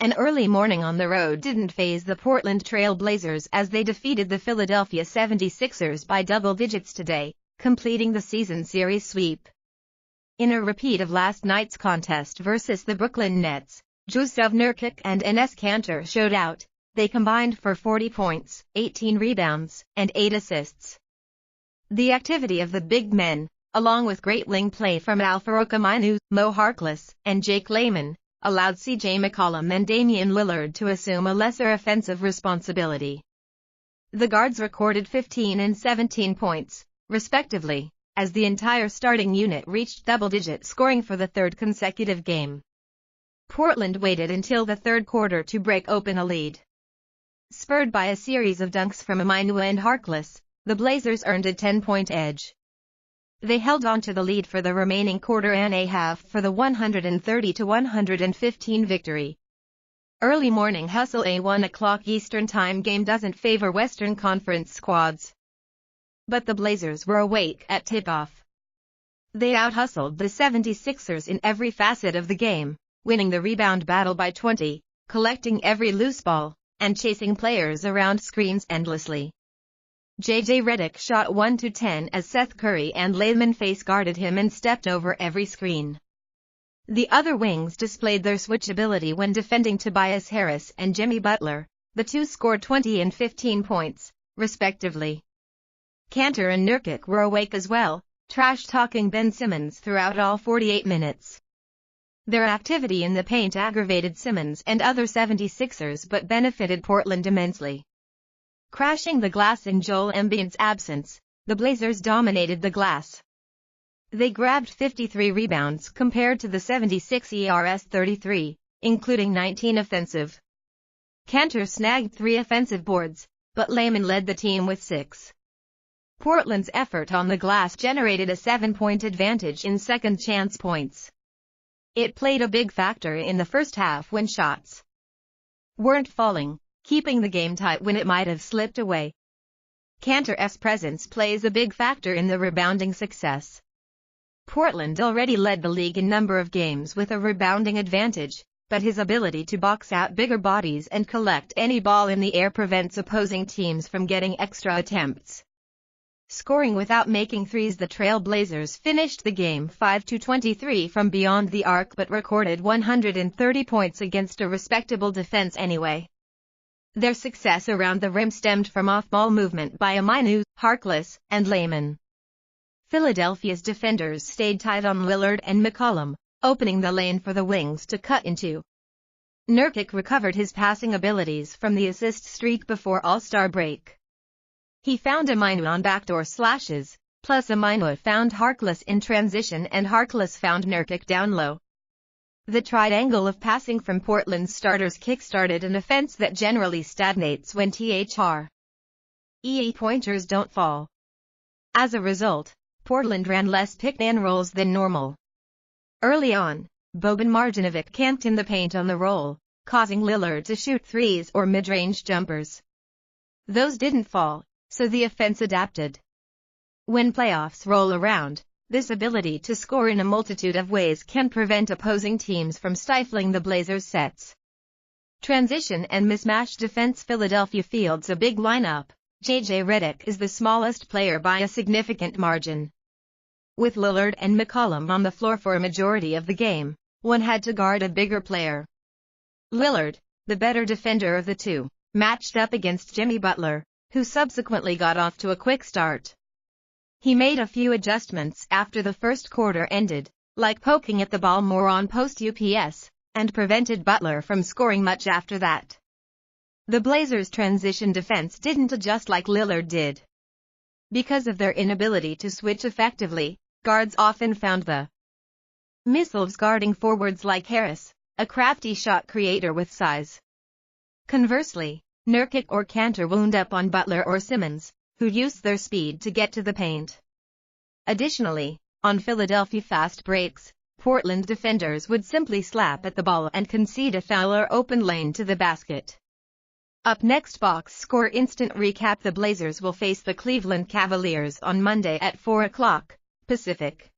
An early morning on the road didn't faze the Portland Trail Blazers as they defeated the Philadelphia 76ers by double digits today, completing the season series sweep. In a repeat of last night's contest versus the Brooklyn Nets, Jusuf Nurkic and Enes&nbsp showed out. They combined for 40 points, 18 rebounds, and 8 assists. The activity of the big men, along with great wing play from Al-Farouq Aminu, Mo Harkless, and Jake Layman, allowed C.J. McCollum and Damian Lillard to assume a lesser offensive responsibility. The guards recorded 15 and 17 points, respectively, as the entire starting unit reached double-digit scoring for the third consecutive game. Portland waited until the third quarter to break open a lead. Spurred by a series of dunks from Aminu and Harkless, the Blazers earned a 10-point edge. They held on to the lead for the remaining quarter and a half for the 130-115 victory. Early morning hustle. A 1 o'clock Eastern Time game doesn't favor Western Conference squads. But the Blazers were awake at tip-off. They out-hustled the 76ers in every facet of the game, winning the rebound battle by 20, collecting every loose ball, and chasing players around screens endlessly. J.J. Redick shot 1-10 as Seth Curry and Layman face-guarded him and stepped over every screen. The other wings displayed their switchability when defending Tobias Harris and Jimmy Butler. The two scored 20 and 15 points, respectively. Kanter and Nurkic were awake as well, trash-talking Ben Simmons throughout all 48 minutes. Their activity in the paint aggravated Simmons and other 76ers but benefited Portland immensely. Crashing the glass in Joel Embiid's absence, the Blazers dominated the glass. They grabbed 53 rebounds compared to the 76ers' 33, including 19 offensive. Kanter snagged 3 offensive boards, but Layman led the team with 6. Portland's effort on the glass generated a 7-point advantage in second chance points. It played a big factor in the first half when shots weren't falling, keeping the game tight when it might have slipped away. Kanter's presence plays a big factor in the rebounding success. Portland already led the league in number of games with a rebounding advantage, but his ability to box out bigger bodies and collect any ball in the air prevents opposing teams from getting extra attempts. Scoring without making threes, the Trail Blazers finished the game 5-23 from beyond the arc but recorded 130 points against a respectable defense anyway. Their success around the rim stemmed from off-ball movement by Aminu, Harkless, and Layman. Philadelphia's defenders stayed tight on Lillard and McCollum, opening the lane for the wings to cut into. Nurkic recovered his passing abilities from the assist streak before All-Star break. He found Aminu on backdoor slashes, plus Aminu found Harkless in transition and Harkless found Nurkic down low. The triangle of passing from Portland's starters kick-started an offense that generally stagnates when pointers don't fall. As a result, Portland ran less pick-and-rolls than normal. Early on, Boban Marjanovic camped in the paint on the roll, causing Lillard to shoot threes or mid-range jumpers. Those didn't fall, so the offense adapted. When playoffs roll around, this ability to score in a multitude of ways can prevent opposing teams from stifling the Blazers' sets. Transition and mismatch defense. Philadelphia fields a big lineup. J.J. Redick is the smallest player by a significant margin. With Lillard and McCollum on the floor for a majority of the game, one had to guard a bigger player. Lillard, the better defender of the two, matched up against Jimmy Butler, who subsequently got off to a quick start. He made a few adjustments after the first quarter ended, like poking at the ball more on post-UPS, and prevented Butler from scoring much after that. The Blazers' transition defense didn't adjust like Lillard did. Because of their inability to switch effectively, guards often found the missiles guarding forwards like Harris, a crafty shot creator with size. Conversely, Nurkic or Kanter wound up on Butler or Simmons, who used their speed to get to the paint. Additionally, on Philadelphia fast breaks, Portland defenders would simply slap at the ball and concede a foul or open lane to the basket. Up next, box score instant recap. The Blazers will face the Cleveland Cavaliers on Monday at 4 o'clock Pacific.